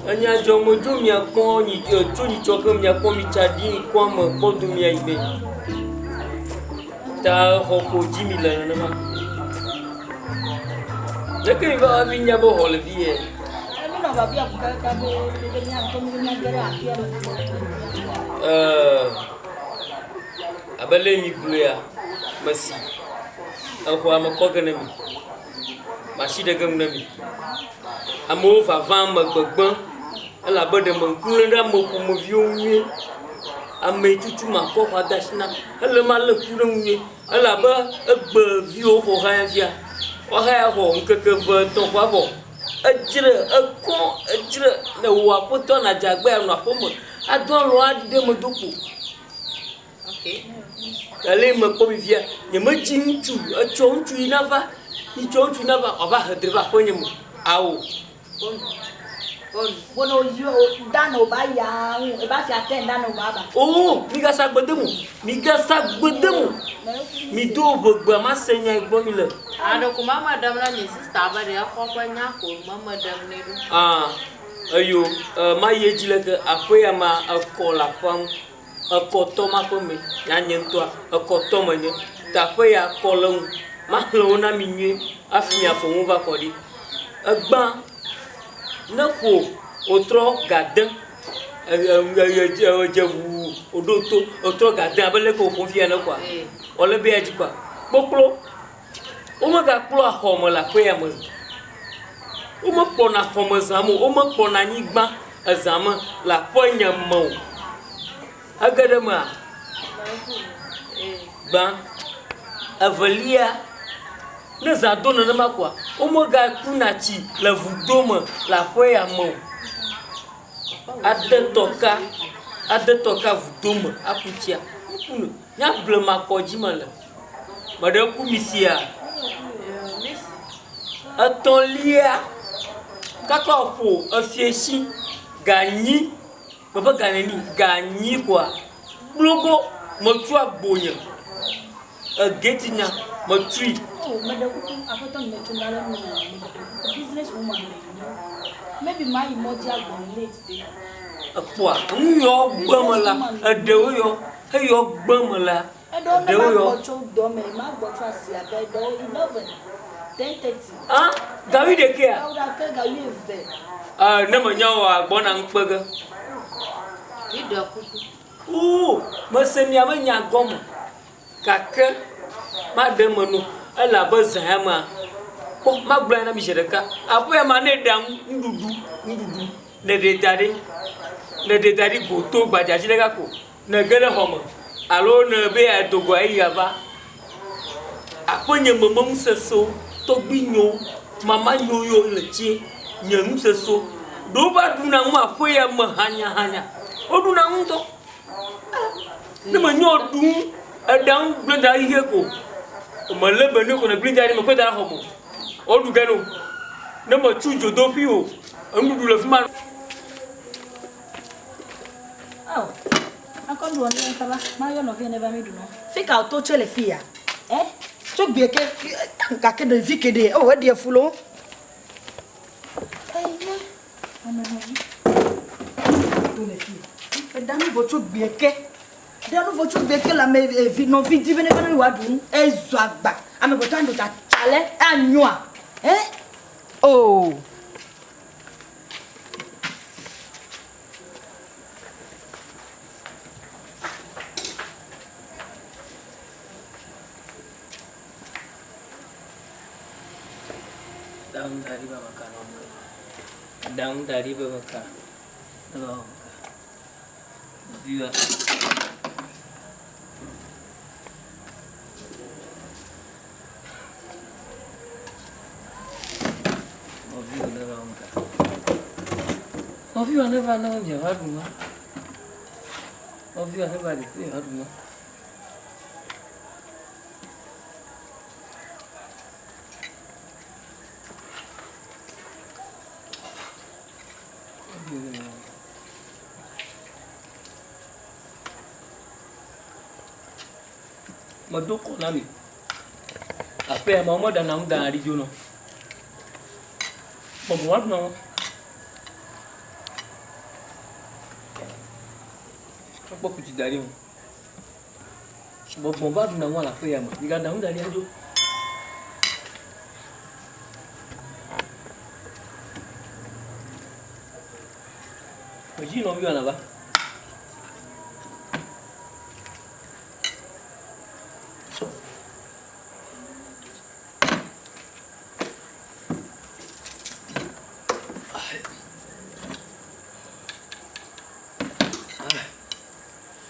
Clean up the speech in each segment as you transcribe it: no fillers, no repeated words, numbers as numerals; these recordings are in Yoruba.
Anya jomo jumia ko ni tuni chokem ya ko mi chadi ko mo ko dumia ibe ta ho ko jimila na ma leke ba vinya bo hol vie no va bien porque cabe nya ko mi nya gere akia abale mi buya masi akwa makogana mi mashi daga mi amo va van magbagban ala bode mon kulenda mo ko mo vionu ame tutu ma ko hadashna ala mal kulenu ala ba egbe vio ko hanfia wa ha ho nkeke va to kwa bo ejire ekon ejire na wa poto na jagbe anu apomo adon lo ade mo doku okay ale mo ko mi via ye mo jintu echontu inava ni chontu inava ova hedreva ko nyemo awo Bono yo dano ba ya e ba si attend dano baba oh mi ga sagbedemu mi do gbogbo ma senya igbo mi le ado ko mama dam na ni sister ba de akwa nya ko mama dam ne do ayo ma yeji le ke akoya ma akola fam akoto ma ko me ya nyento akoto ma nye ta akoya kolon ma lo na mi nwe afia fo mu va kodi agba na ko otro gadan jewu odoto otro gadan abele ko confia na kwa ole be aji kwa poplo o ma ga plo ahomo la pe am o ma po na ahomo zamu o ma po na nyigba azama la ponya mo agadama ba avalia na za dona na makwa o mo ga kunachi la vudoma la foya mo adetoka vudoma akutia kuno nya blema koji mala made ku misia atolia kakofo afieshi ganyi baba ganani ganyi kwa blogo mo tu agbonya agetinya mo tree business woman maybe my emoji go late dey akwa nyo gbamola edewo yo heyo gbamola edewo yo cho do me ma gbo tra si abe do 11 10:30 gawi de kia ka gawi ve na manyawa gbona npege ida kuku masemi amanya gomo kaka mademonu ala bazama ko magblana mi jereka apo ya mane dam ndudu ne de go to gbaja jilega ko na gele homo alo na be adogo ayaba aponye momom seso to gbinyo mama nyoyo lechi nyem seso do ba duna mu apo ya mahanya oduna nto ne manyo du adam blenda ihe ko o lebe ne ko na blenda ni mo ko dara homo o du gano ne mo chujo do fi o ndudu le fuma encore nous on est ça va mario no vient never me do no fica auto chele fia to gbe ke tanka ke de vi ke de o we de fulo danu vocho gbe ke la me vi no vi di bene bene wa dun ezu agba ame go tando ta chale anua oh daun dari babaka no viewer viewer never know me haduma viewer never dey haduma Madoko nami. Apa yang mau dan nang dari jono. Bon, non. Apa kuti dari mo? Bon, va na wala fe yama. Diga na ndali ajo. Oji no bi ona ba.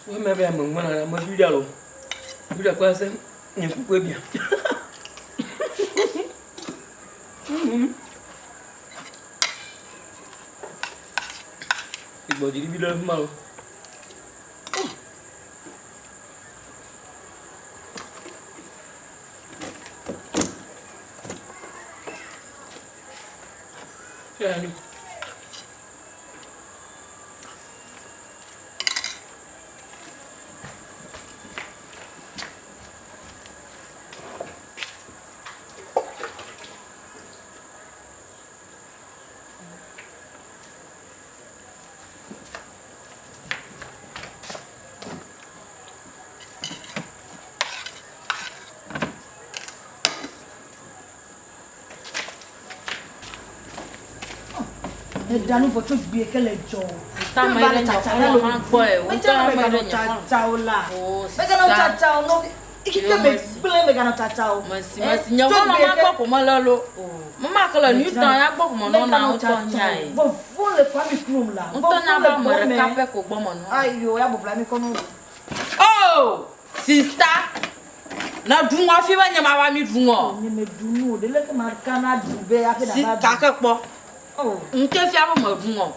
Mais bien, moi, je suis là. Je suis là, quoi, c'est un coup bien. Il va dire, il a mal. Allez. Danu voto bi ke le jo. Ta mai le nyo ma gbo e. O ta mai le chao la. Mega no chao no. Ikike me ble mega no chao. Masi nyo ma gbo ko mo lolo. Mama ko le Newton ya gbo ko mo no na o to nyai. Bo fo le kwa mi krum la. O to na ba mo re ka pe ko gbo mo no. Ayo ya bo bla mi ko no. Oh, sister. Na dunwa fi ba nyama ba mi dunwo. Ni me dunu de le ke marka na dube ya ke da ba. Si ka ke po. Oh, nke fi abo mo dunwo.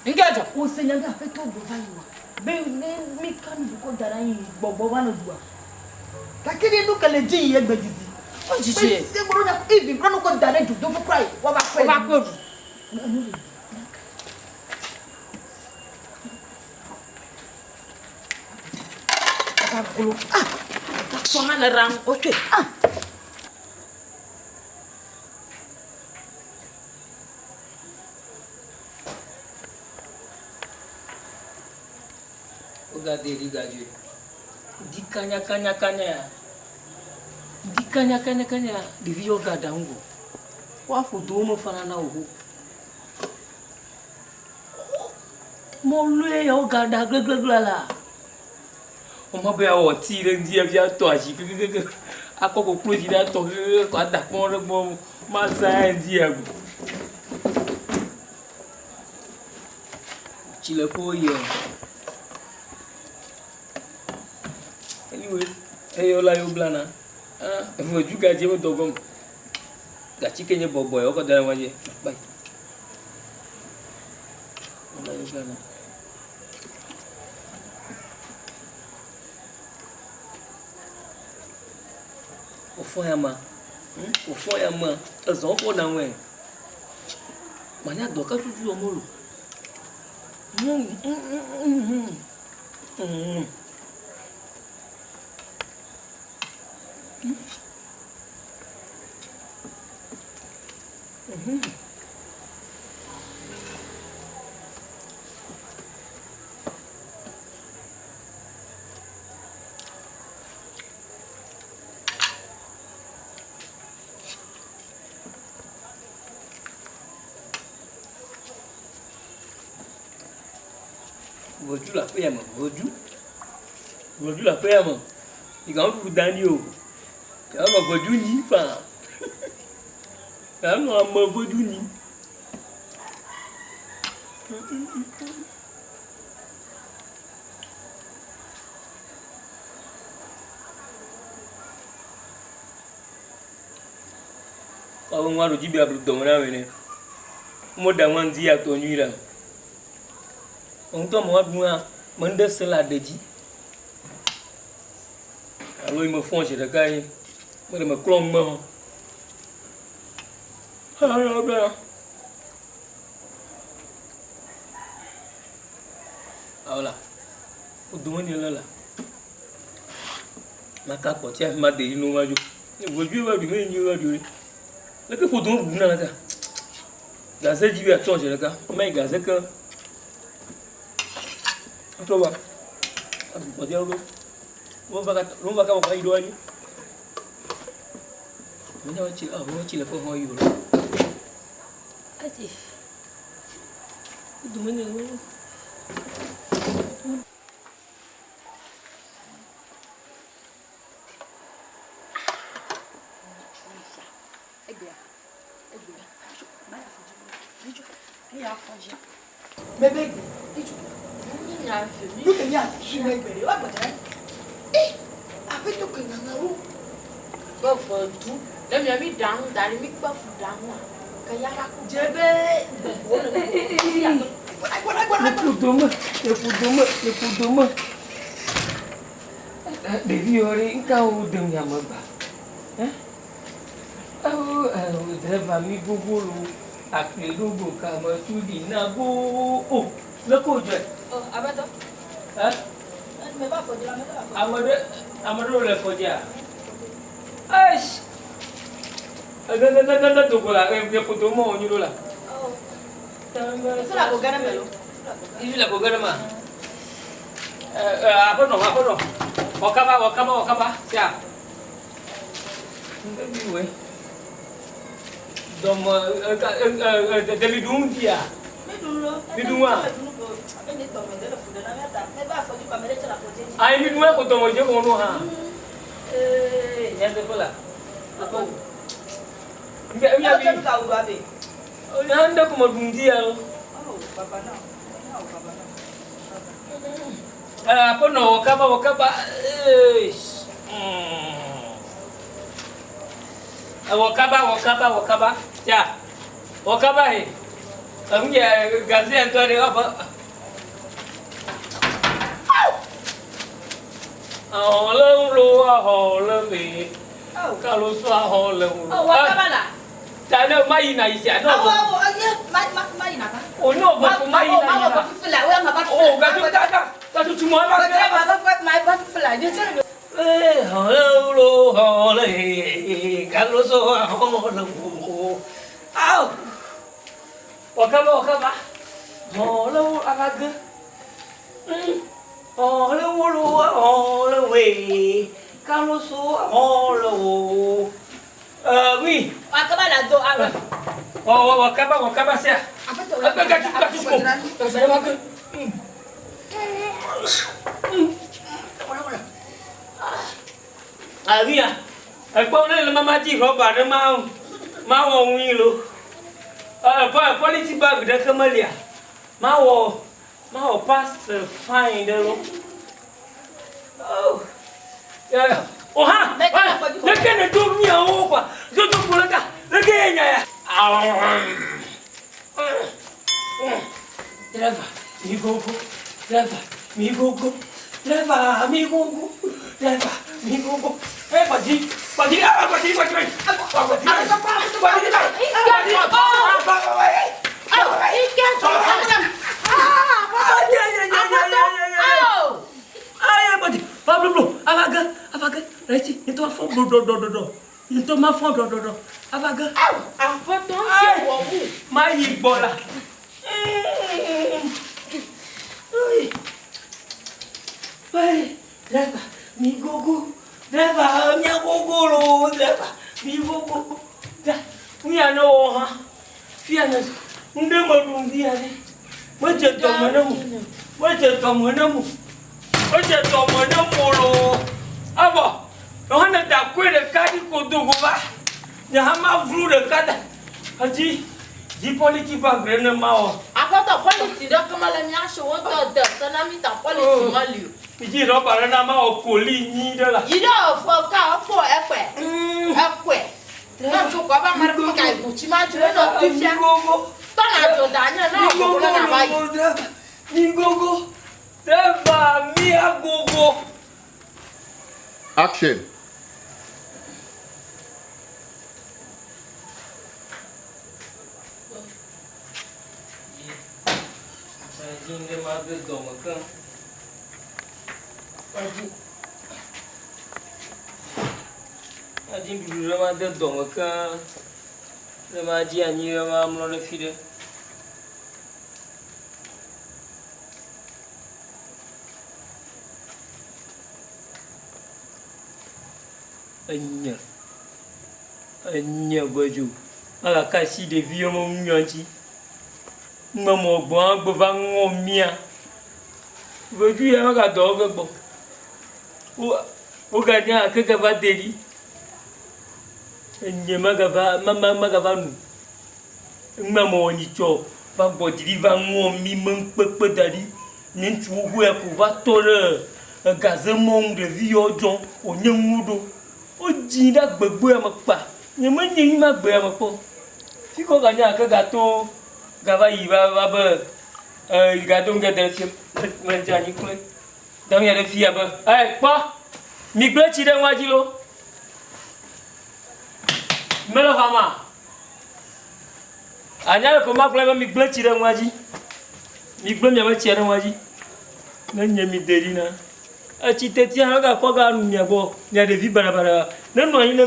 Nke jo. O se nyanga fe to do vayiwa. Be mi kan bu ko dara yin gbogbo wa no duwa. Ka kini nu kele ji ye gbedidi. O jije. Se gboro na even bro no ko dara ju do for cry. Wa ba O ba ko du. Ah, so na ram. Okay. Ah. Regardez, regardez. Di kanya. Di kanya. Di vio gada ngo. Wa fudu mo fana na oho. Mo lue yo gada gleglegla la. O ma be o ti re ndi e bia to aji gege. Akoko close da to ko ada pon re mo ma sa ndi e go. Chile po ye. Anyway, yo la yo blana. Faut du gaji mo dogom. Gachi kenye bobo yo ko dara waje. Bye. La yo blana. O fo ya ma. Ezo fo na we. Manya doka fufu o molo. Voju la pe mo, voju la pe mo. Iga on dani o. Ya mo voju ni fa. Ya no mo voju ni. Awon wa roji bi abru do na we ne. Mo da wan di ato nyira. On to mo adun mo nde sela deji. Alo mo fon se de kai. Mo de mo klom mo. Ha bra. Awla. O dun ni la. Maka ko ti ma de inu waju. E woju wa bi me nyu waju. le que pour donc na là gazé jibi ato je là mais gazé que to ba on dia lo on va ka on va ido ali on va ci la ko ho yu lo ati du mene Bébé, nous que bien sur les bébés, va pas eh, après tout que nangaru, Ba fotu. Dem ya mi dang dari mi ba fu dang wa. Kaya ka ku. jebe. Le poudre, Devi ori engkau dengar apa? Driver mi gugulu, aku lugu kamu tu di nabu. Oh, lekuk je. Oh, apa tu? Mais va faut dire, Amadu le fodia. Aish. Ada tunggu lah, dia foto mau nyuruh lah. Oh. Itu la bogana melo. Ini lah bogana mah. Apa no? Wakaba, siap. Enggak gue. Dom, dari dulu dia. Mi dua. Ai mi dua ko tomo je ko no ha. Ya de pula. Apa? Enggak ya bi. Oh, ya anda ko modun dia lo. Oh, papa na. Apa no wakaba. Wakaba. Ya. Wakaba he. Amnya gazi antu ada apa? Holo be. Kalau suah holo. Oh, wakaba la. Tak ada main nak isi ada. Oh, ya, main nak. Oh no, main nak. Mau fila, orang apa? Oh, gaduh cuma lah. Mai pas fila, dia cakap. Holo. Kalau suah holo. Au. Wakaba. Holo agaga. Holo we. Kalau suah holo. Oui. Wakaba la do apa? Oh, wakaba sia. Apa tu? Gaduh. Saya makan. Via. Kau ni lama mati kau pada mau orang ni lo. Politik bag dah kembali. Mau pass fine dah lo. Oh. Ya. Oh ha. Lekas nak dunia apa? Tutup mulut dah. Lekasnya ya. Driver, mi gogo. Padi. Avaga. Reci, itu apa? Do. Itu mafon do. Avaga. Apa tu? Wo wu. Mai bola. Vai, driver, mi gogo lo, mi gogo. Mi ano ha. Fiana, unde malum dia ni. Macam tu mana mu lo. Apa? Orang nak tak kuih dekat di kotor gua. Jangan mafru dekat. Haji, di politik bang rena mau. Apa tu politik dah kemalam yang show tu sana mi tak politik malu. Iji roba rena mau poli ni dah lah. Ida foka apa ekwe. Na chukwa ba mara ka ibuchi ma jure no tifia. To na jo danya na ko na ba yi. Mi gogo. Deva mi agogo. Action. Ajin dia maga domakan. Ajin biru maga domakan. Le m'a dit à Nier, maman, le fil. Anya baju. Ala kasi de vieux mon nyanti. Maman bon bova ngomia. Baju ya maka doga bo. O ganya ke gaba deli. Anya mama magava nu. Maman oni cho. Va bodiri va ngomi men pepe dali. Nentu hu e ko va tore. Gazemon de vieux don o nyengudo. O jinda gbegbe amakpa. Nyama nyi ma gbe amakpo. Fiko ganya ke gato gava iba ba gato ngade fi menjani kule. Dam ya de fi aba. Eh, pa. Mi gbe chi de waji lo. Melo fama. Anya ko ma gbe mi gbe chi de waji. Mi gbe mi ba chi de waji. Nanya mi derina. Achi teti anga ko ga nu nyabo nya de vi barabara na no yin na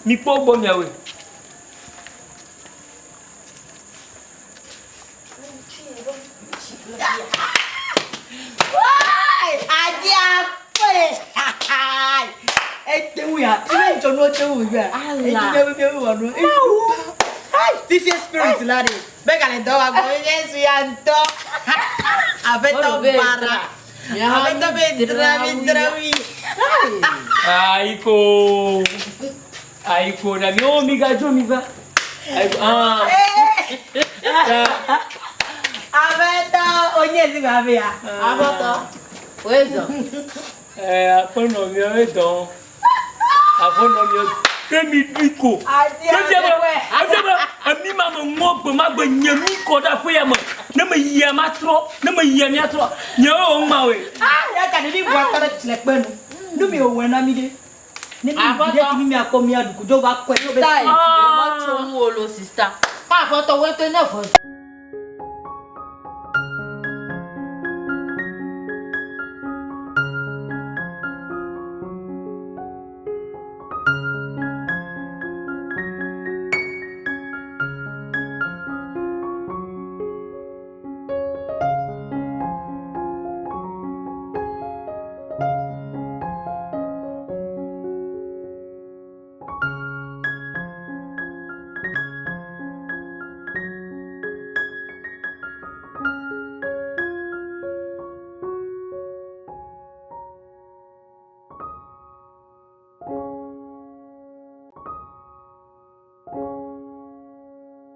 mi po bo mi awe adia pe tewu ya even jono tewu ya ala be wonu fifi spirit ladi be ka le do wa go yesu ya ndo abeto para abeto be drawi aiko na mi o mi ga jo mi va aiko abeto onye si ga be ya Abeto. Wezo. apono mi o don apono mi o kemi diko ami mama ngogbe magbe nyami ko da fo ya mo na ma yia matro na ma yia mi atro nya o ma we ya ka ni bua tara tlepenu nu mi o wena mi de ni mi de ki mi akomi aduku jo ba ko e o be Tai, mo tun wo lo sister. Ka fo to we to na fo.